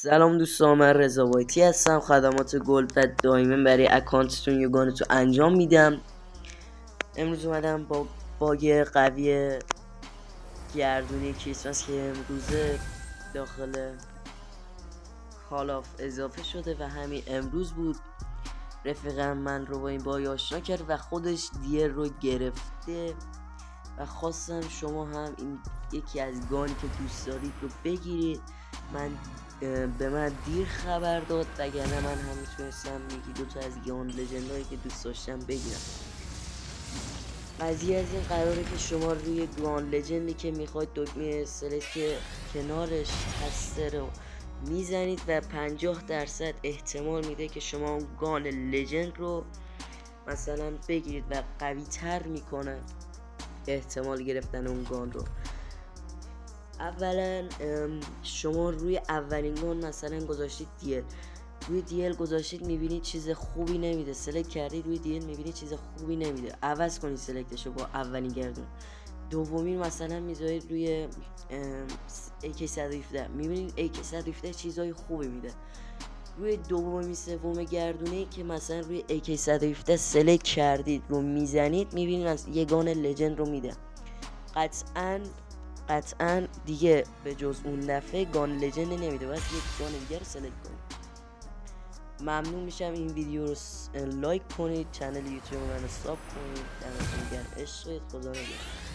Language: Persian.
سلام دوستان، من رضا وایتی هستم. خدمات گلد دائما برای اکانتتون یا گانتون انجام میدم. امروز اومدم با باگ قوی گردونی کریسمس که امروزه داخل کال آف اضافه شده و همین امروز بود. رفیقم من رو با این باگ آشنا کرد و خودش دیر رو گرفته و خواستم شما هم این یکی از گانی که دوست دارید رو بگیرید. به من دیر خبر داد وگرنه من هم میتونستم یکی دوتا از گان لجندایی که دوست داشتم بگیرم. قضیه از این قراره که شما روی گان لجندی که میخواید دکمه سلکت که کنارش هسته رو میزنید و 50% احتمال میده که شما اون گان لجند رو مثلا بگیرید و قوی تر میکنه احتمال گرفتن اون گان رو. اولا شما روی اولین گان مثلا گذاشتید روی دیل گذاشتید میبینید چیز خوبی نمیده، سلکت کردید روی دیل میبینید چیز خوبی نمیده، عوض کنید سلکتشو با اولین گردون. دومین مثلا میذارید روی AK117 میبینید AK117 چیزای خوبی میده. روی دومی سوم گردونه که مثلا روی AK117 سلکت کردید رو میزنید میبینید از یه گان لجند رو میده. قطعا دیگه به جز اون دفعه گان لجند نمیده، باید یک گان دیگه رو سلکت کنید. ممنون میشم این ویدیو رو لایک کنید، چنل یوتیوب من رو ساب کنید. دمتون گرم، عشق، خدا نگهدار.